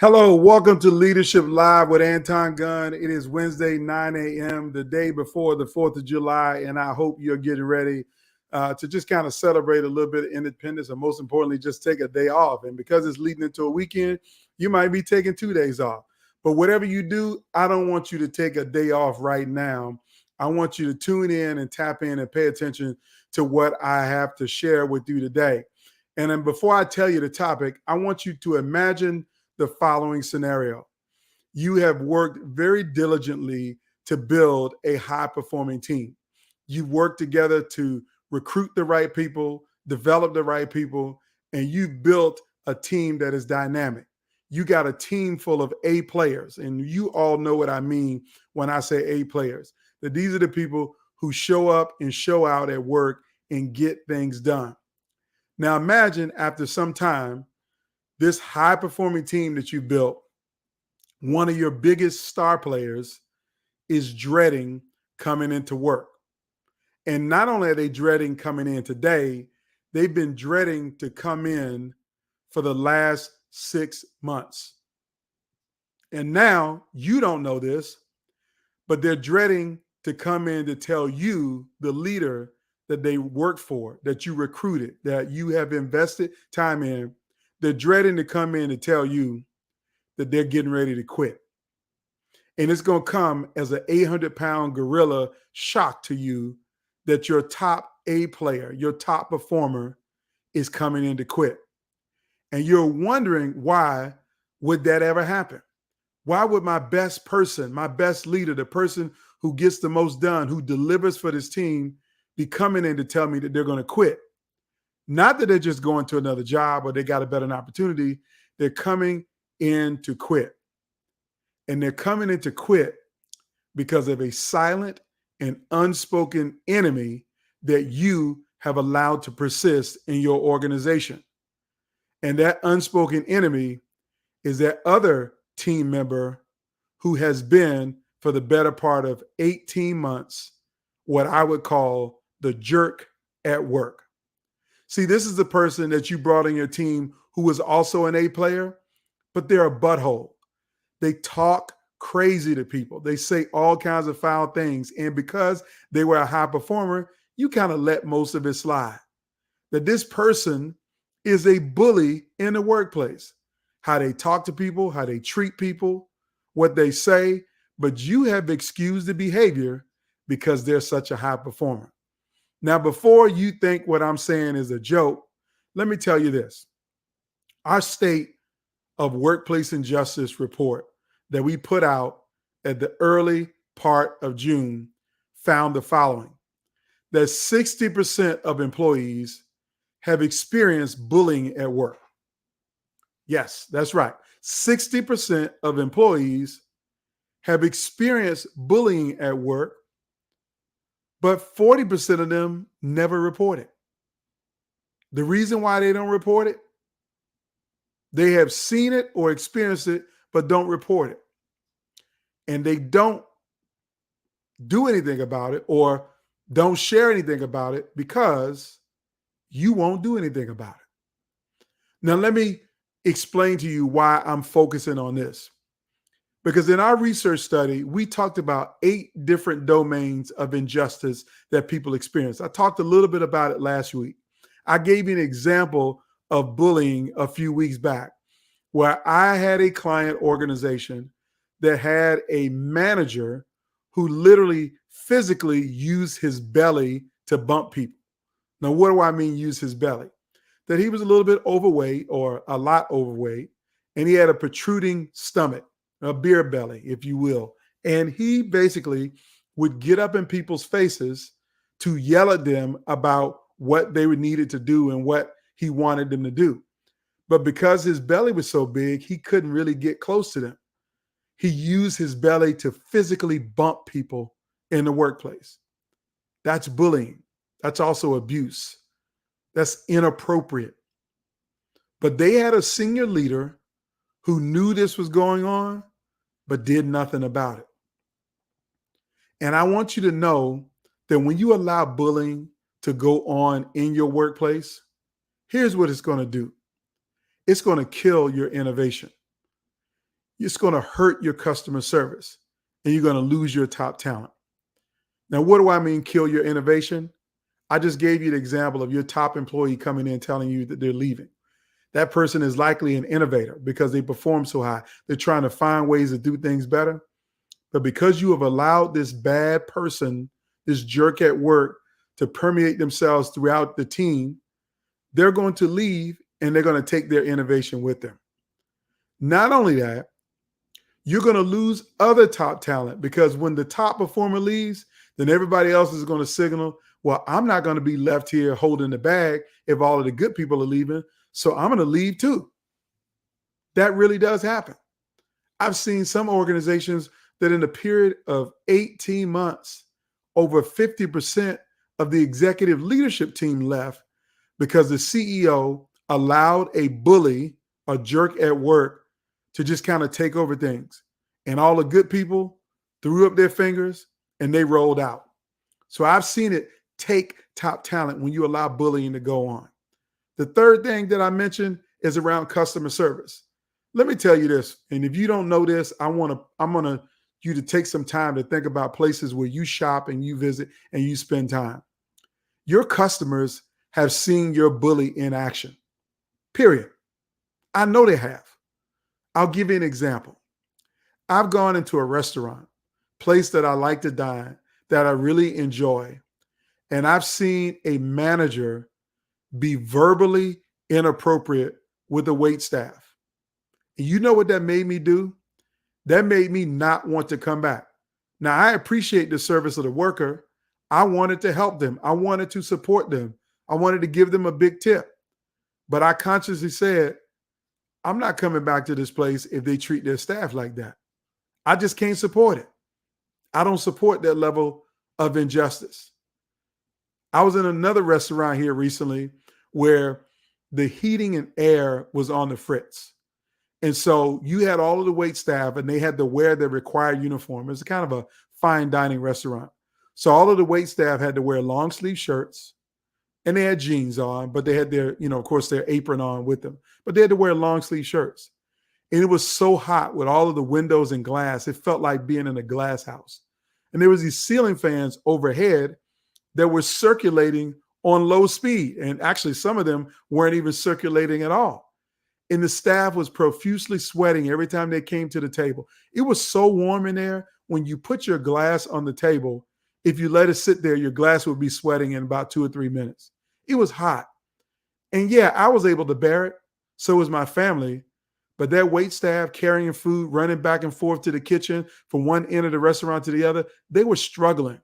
Hello, welcome to Leadership Live with Anton Gunn. It is Wednesday, 9 a.m., the day before the 4th of July, and I hope you're getting ready to just kind of celebrate a little bit of independence, and most importantly, just take a day off. And because it's leading into a weekend, you might be taking 2 days off. But whatever you do, I don't want you to take a day off right now. I want you to tune in and tap in and pay attention to what I have to share with you today. And then before I tell you the topic, I want you to imagine the following scenario. You have worked very diligently to build a high-performing team. You've worked together to recruit the right people, develop the right people, and you've built a team that is dynamic. You got a team full of A players, and you all know what I mean when I say A players. That these are the people who show up and show out at work and get things done. Now imagine after some time, this high-performing team that you built, one of your biggest star players is dreading coming into work. And not only are they dreading coming in today, they've been dreading to come in for the last 6 months. And now you don't know this, but they're dreading to come in to tell you, the leader that they work for, that you recruited, that you have invested time in. They're dreading to come in and tell you that they're getting ready to quit. And it's going to come as an 800-pound gorilla shock to you that your top A player, your top performer is coming in to quit. And you're wondering, why would that ever happen? Why would my best person, my best leader, the person who gets the most done, who delivers for this team, be coming in to tell me that they're going to quit? Not that they're just going to another job or they got a better opportunity. They're coming in to quit. And they're coming in to quit because of a silent and unspoken enemy that you have allowed to persist in your organization. And that unspoken enemy is that other team member who has been, for the better part of 18 months, what I would call the jerk at work. See, this is the person that you brought in your team who was also an A player, but they're a butthole. They talk crazy to people. They say all kinds of foul things. And because they were a high performer, you kind of let most of it slide. That this person is a bully in the workplace. How they talk to people, how they treat people, what they say, but you have excused the behavior because they're such a high performer. Now, before you think what I'm saying is a joke, let me tell you this. Our state of workplace injustice report that we put out at the early part of June found the following: that 60% of employees have experienced bullying at work. Yes, that's right. 60% of employees have experienced bullying at work, but 40% of them never report it. The reason why they don't report it, they have seen it or experienced it, but don't report it. And they don't do anything about it or don't share anything about it because you won't do anything about it. Now, let me explain to you why I'm focusing on this. Because in our research study, we talked about 8 different domains of injustice that people experience. I talked a little bit about it last week. I gave you an example of bullying a few weeks back, where I had a client organization that had a manager who literally physically used his belly to bump people. Now, what do I mean use his belly? That he was a little bit overweight or a lot overweight, and he had a protruding stomach, a beer belly, if you will. And he basically would get up in people's faces to yell at them about what they needed to do and what he wanted them to do. But because his belly was so big, he couldn't really get close to them. He used his belly to physically bump people in the workplace. That's bullying. That's also abuse. That's inappropriate. But they had a senior leader who knew this was going on, but did nothing about it. And I want you to know that when you allow bullying to go on in your workplace, here's what it's going to do. It's going to kill your innovation. it's going to hurt your customer service and you're going to lose your top talent. Now, what do I mean kill your innovation? I just gave you the example of your top employee coming in telling you that they're leaving. That person is likely an innovator because they perform so high. They're trying to find ways to do things better. But because you have allowed this bad person, this jerk at work, to permeate themselves throughout the team, they're going to leave and they're going to take their innovation with them. Not only that, you're going to lose other top talent because when the top performer leaves, then everybody else is going to signal, well, I'm not going to be left here holding the bag if all of the good people are leaving, so I'm going to leave too. That really does happen. I've seen some organizations that in a period of 18 months, over 50% of the executive leadership team left because the CEO allowed a bully, a jerk at work, to just kind of take over things. And all the good people threw up their fingers and they rolled out. So I've seen it take top talent when you allow bullying to go on. The third thing that I mentioned is around customer service. Let me tell you this, and if you don't know this, I'm gonna you to take some time to think about places where you shop and you visit and you spend time. Your customers have seen your bully in action, period. I know they have. I'll give you an example. I've gone into a restaurant, place that I like to dine, that I really enjoy, and I've seen a manager be verbally inappropriate with the wait staff. And you know what that made me do? That made me not want to come back. Now, I appreciate the service of the worker. I wanted to help them. I wanted to support them. I wanted to give them a big tip. But I consciously said, I'm not coming back to this place if they treat their staff like that. I just can't support it. I don't support that level of injustice. I was in another restaurant here recently where the heating and air was on the fritz. And so you had all of the wait staff and they had to wear their required uniform. It's kind of a fine dining restaurant. So all of the wait staff had to wear long sleeve shirts and they had jeans on, but they had their, of course, their apron on with them. But they had to wear long sleeve shirts. And it was so hot with all of the windows and glass. It felt like being in a glass house. And there was these ceiling fans overhead that were circulating on low speed. And actually, some of them weren't even circulating at all. And the staff was profusely sweating every time they came to the table. It was so warm in there. When you put your glass on the table, if you let it sit there, your glass would be sweating in about 2 or 3 minutes. It was hot. And yeah, I was able to bear it. So was my family. But that wait staff carrying food, running back and forth to the kitchen from one end of the restaurant to the other, they were struggling.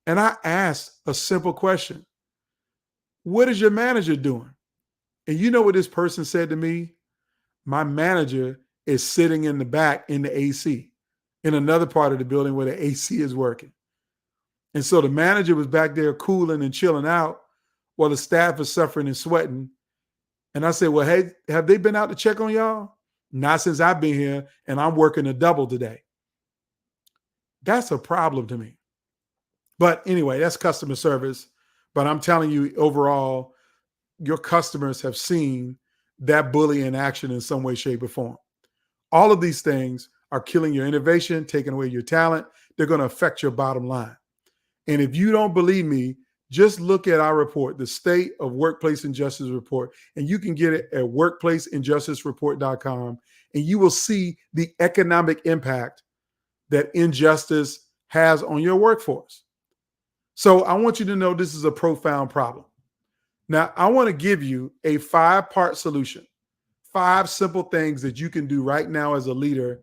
And I asked a simple question. What is your manager doing? And you know what this person said to me? My manager is sitting in the back in the AC, in another part of the building where the AC is working. And so the manager was back there cooling and chilling out while the staff is suffering and sweating. And I said, well, hey, have they been out to check on y'all? Not since I've been here, and I'm working a double today. That's a problem to me. But anyway, that's customer service. But I'm telling you, overall, your customers have seen that bully in action in some way, shape, or form. All of these things are killing your innovation, taking away your talent. They're going to affect your bottom line. And if you don't believe me, just look at our report, the State of Workplace Injustice Report, and you can get it at workplaceinjusticereport.com, and you will see the economic impact that injustice has on your workforce. So I want you to know this is a profound problem. Now, I want to give you a 5-part solution, 5 simple things that you can do right now as a leader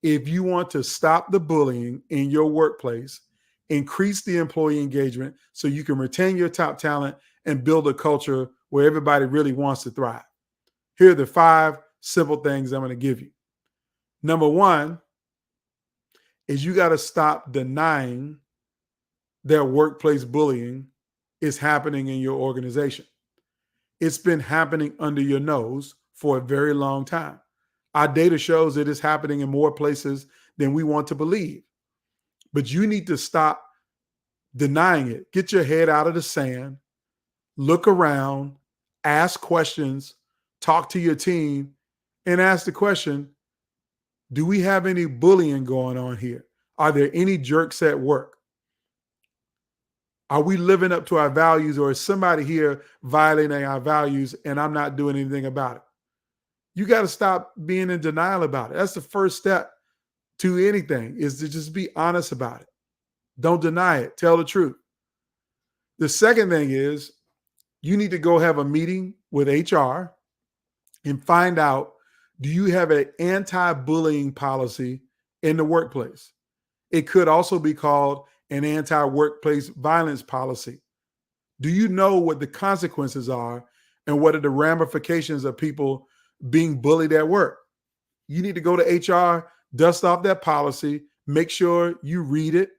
if you want to stop the bullying in your workplace, increase the employee engagement so you can retain your top talent and build a culture where everybody really wants to thrive. Here are the 5 simple things I'm going to give you. Number 1 is you got to stop denying that workplace bullying is happening in your organization. It's been happening under your nose for a very long time. Our data shows it is happening in more places than we want to believe. But you need to stop denying it. Get your head out of the sand, look around, ask questions, talk to your team, and ask the question, Do we have any bullying going on here? Are there any jerks at work? Are we living up to our values, or is somebody here violating our values and I'm not doing anything about it? You got to stop being in denial about it. That's the first step to anything, is to just be honest about it. Don't deny it. Tell the truth. The second thing is you need to go have a meeting with HR and find out, do you have an anti-bullying policy in the workplace? It could also be called an anti-workplace violence policy. Do you know what the consequences are and what are the ramifications of people being bullied at work? You need to go to HR, dust off that policy, make sure you read it,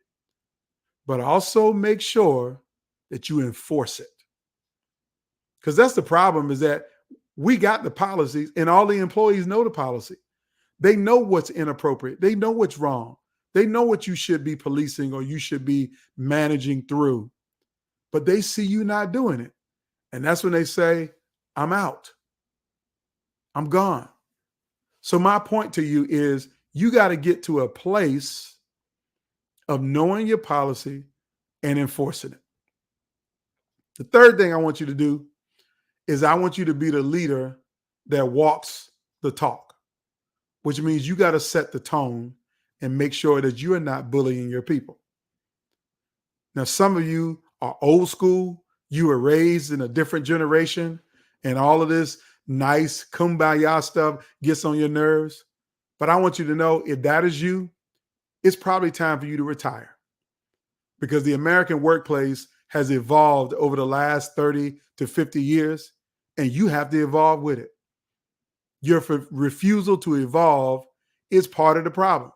but also make sure that you enforce it. Because that's the problem, is that we got the policies and all the employees know the policy. They know what's inappropriate. They know what's wrong. They know what you should be policing or you should be managing through, but they see you not doing it. And that's when they say, I'm out. I'm gone. So my point to you is, you got to get to a place of knowing your policy and enforcing it. The third thing I want you to do is I want you to be the leader that walks the talk, which means you got to set the tone and make sure that you are not bullying your people. Now, some of you are old school. You were raised in a different generation, and all of this nice kumbaya stuff gets on your nerves. But I want you to know, if that is you, it's probably time for you to retire, because the American workplace has evolved over the last 30 to 50 years, and you have to evolve with it. Your refusal to evolve is part of the problem.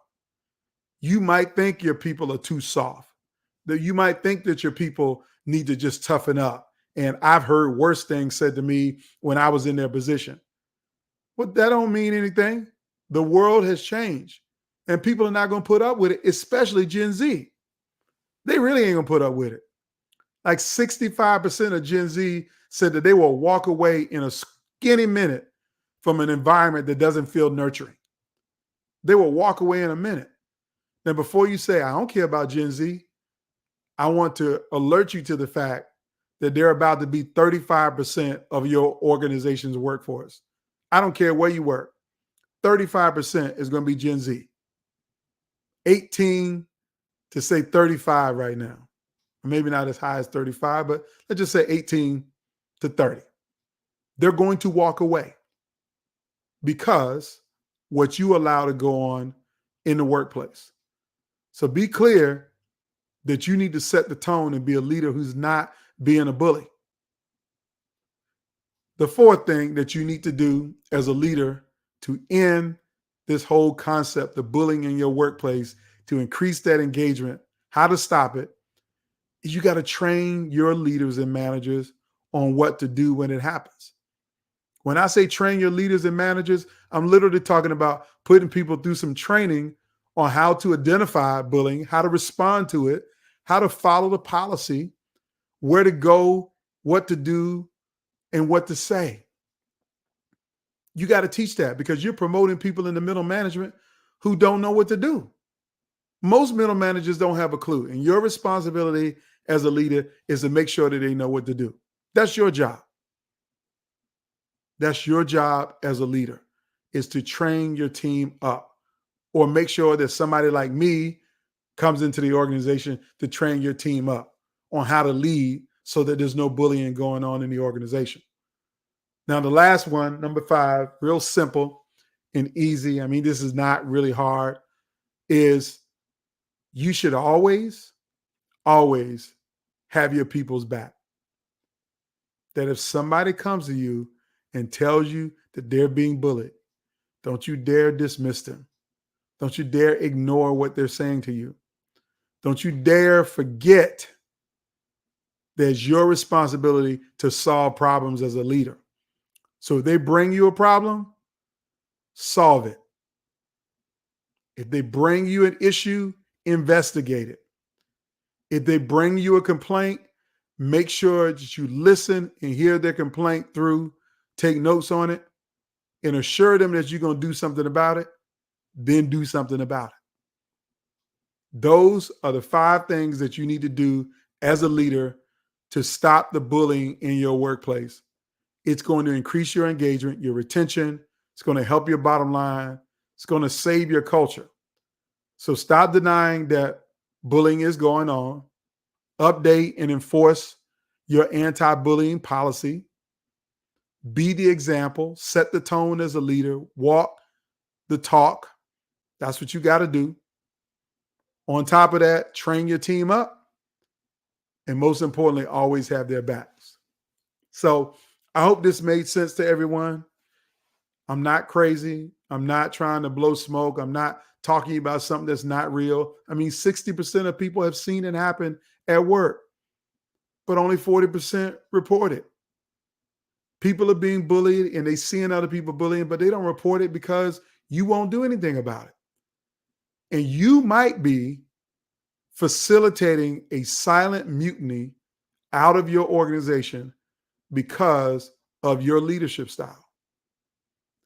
You might think your people are too soft, that you might think that your people need to just toughen up. And I've heard worse things said to me when I was in their position. But that don't mean anything. The world has changed, and people are not going to put up with it, especially Gen Z. They really ain't going to put up with it. Like 65% of Gen Z said that they will walk away in a skinny minute from an environment that doesn't feel nurturing. They will walk away in a minute. Now, before you say, I don't care about Gen Z, I want to alert you to the fact that they're about to be 35% of your organization's workforce. I don't care where you work. 35% is going to be Gen Z. 18 to say 35 right now. Maybe not as high as 35, but let's just say 18 to 30. They're going to walk away because what you allow to go on in the workplace. So be clear that you need to set the tone and be a leader who's not being a bully. The fourth thing that you need to do as a leader to end this whole concept of bullying in your workplace, to increase that engagement, how to stop it, is you got to train your leaders and managers on what to do when it happens. When I say train your leaders and managers, I'm literally talking about putting people through some training on how to identify bullying, how to respond to it, how to follow the policy, where to go, what to do, and what to say. You got to teach that, because you're promoting people in the middle management who don't know what to do. Most middle managers don't have a clue, and your responsibility as a leader is to make sure that they know what to do. That's your job. That's your job as a leader, is to train your team up, or make sure that somebody like me comes into the organization to train your team up on how to lead so that there's no bullying going on in the organization. Now, the last one, number 5, real simple and easy. I mean, this is not really hard, is you should always, always have your people's back. That if somebody comes to you and tells you that they're being bullied, don't you dare dismiss them. Don't you dare ignore what they're saying to you. Don't you dare forget that it's your responsibility to solve problems as a leader. So if they bring you a problem, solve it. If they bring you an issue, investigate it. If they bring you a complaint, make sure that you listen and hear their complaint through, take notes on it, and assure them that you're going to do something about it. then do something about it. Those are the 5 things that you need to do as a leader to stop the bullying in your workplace. It's going to increase your engagement, your retention. It's going to help your bottom line. It's going to save your culture. So stop denying that bullying is going on. Update and enforce your anti-bullying policy. Be the example. Set the tone as a leader. Walk the talk. That's what you got to do. On top of that, train your team up. And most importantly, always have their backs. So I hope this made sense to everyone. I'm not crazy. I'm not trying to blow smoke. I'm not talking about something that's not real. I mean, 60% of people have seen it happen at work, but only 40% report it. People are being bullied and they seeing other people bullying, but they don't report it because you won't do anything about it. And you might be facilitating a silent mutiny out of your organization because of your leadership style.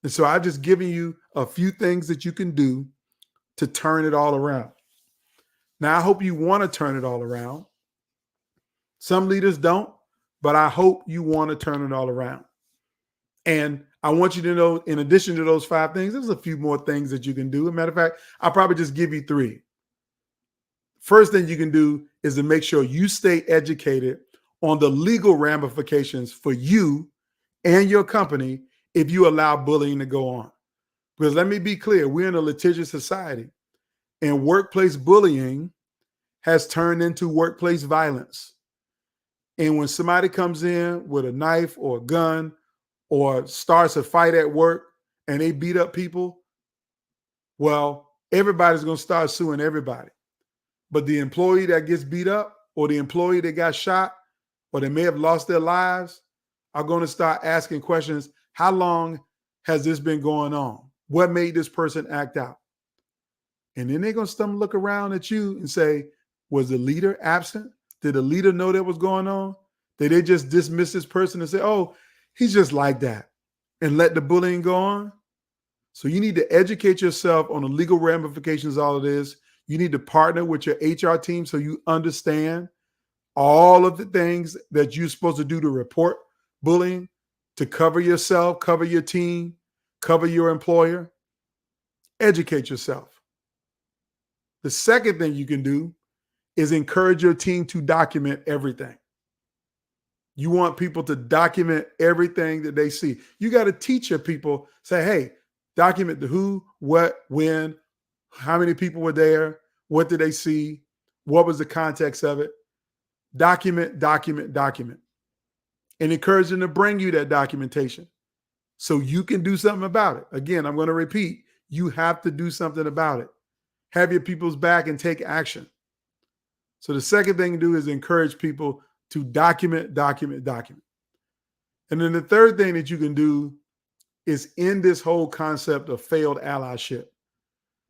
And so I've just given you a few things that you can do to turn it all around. Now, I hope you want to turn it all around. Some leaders don't, but I hope you want to turn it all around. And I want you to know, in addition to those 5 things, there's a few more things that you can do. As a matter of fact, I'll probably just give you 3. First thing you can do is to make sure you stay educated on the legal ramifications for you and your company if you allow bullying to go on. Because let me be clear, we're in a litigious society, and workplace bullying has turned into workplace violence. And when somebody comes in with a knife or a gun or starts a fight at work and they beat up people, well, everybody's going to start suing everybody. But the employee that gets beat up or the employee that got shot or they may have lost their lives are going to start asking questions. How long has this been going on? What made this person act out? And then they're going to look around at you and say, was the leader absent? Did the leader know that was going on? Did they just dismiss this person and say, oh, he's just like that, and let the bullying go on? So you need to educate yourself on the legal ramifications of all of this. You need to partner with your HR team so you understand all of the things that you're supposed to do to report bullying, to cover yourself, cover your team, cover your employer. Educate yourself. The second thing you can do is encourage your team to document everything. You want people to document everything that they see. You got to teach your people, say, hey, document the who, what, when, how many people were there, what did they see, what was the context of it. Document, document, document. And encourage them to bring you that documentation so you can do something about it. Again, I'm going to repeat, you have to do something about it. Have your people's back and take action. So the second thing to do is encourage people to document, document, document. And then the third thing that you can do is end this whole concept of failed allyship.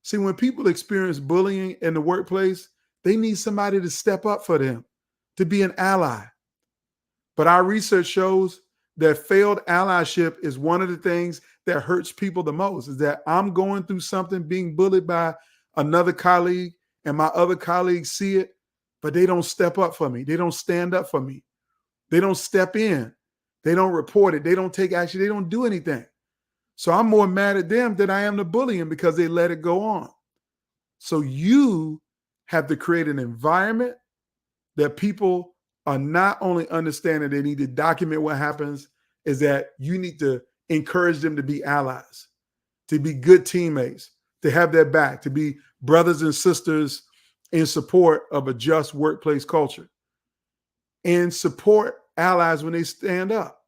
See, when people experience bullying in the workplace, they need somebody to step up for them, to be an ally. But our research shows that failed allyship is one of the things that hurts people the most, is that I'm going through something, being bullied by another colleague, and my other colleagues see it, but they don't step up for me. They don't stand up for me. They don't step in. They don't report it. They don't take action. They don't do anything. So I'm more mad at them than I am the bullying because they let it go on. So you have to create an environment that people are not only understanding they need to document what happens, is that you need to encourage them to be allies, to be good teammates, to have their back, to be brothers and sisters in support of a just workplace culture, and support allies when they stand up.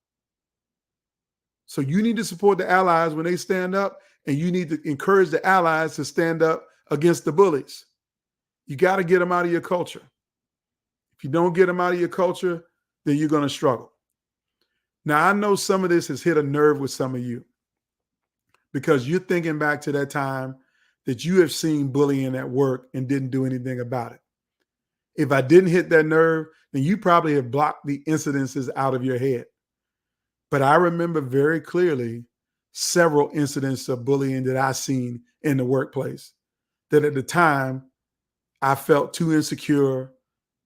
So you need to support the allies when they stand up, and you need to encourage the allies to stand up against the bullies. You got to get them out of your culture. If you don't get them out of your culture, then you're going to struggle. Now, I know some of this has hit a nerve with some of you because you're thinking back to that time that you have seen bullying at work and didn't do anything about it. If I didn't hit that nerve, then you probably have blocked the incidences out of your head. But I remember very clearly several incidents of bullying that I've seen in the workplace that at the time I felt too insecure,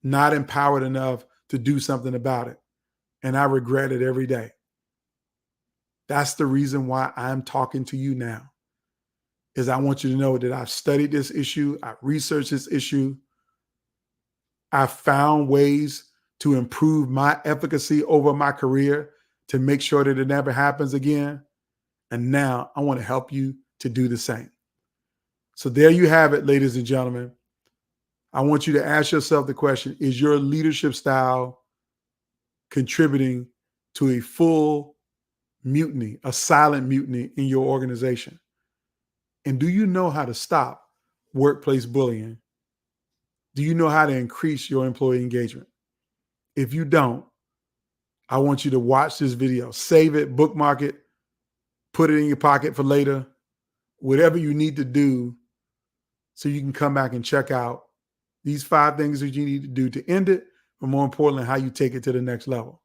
not empowered enough to do something about it. And I regret it every day. That's the reason why I'm talking to you now, is I want you to know that I've studied this issue. I've researched this issue. I've found ways to improve my efficacy over my career to make sure that it never happens again. And now I want to help you to do the same. So there you have it, ladies and gentlemen. I want you to ask yourself the question, is your leadership style contributing to a full mutiny, a silent mutiny in your organization? And do you know how to stop workplace bullying? Do you know how to increase your employee engagement? If you don't, I want you to watch this video, save it, bookmark it, put it in your pocket for later, whatever you need to do so you can come back and check out these 5 things that you need to do to end it, but more importantly, how you take it to the next level.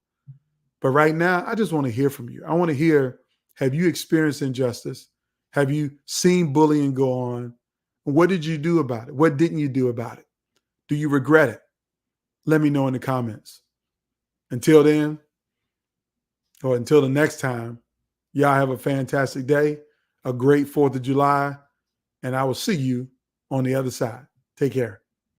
But right now, I just want to hear from you. I want to hear, have you experienced injustice? Have you seen bullying go on? What did you do about it? What didn't you do about it? Do you regret it? Let me know in the comments. Until then, or until the next time, y'all have a fantastic day, a great 4th of July, and I will see you on the other side. Take care.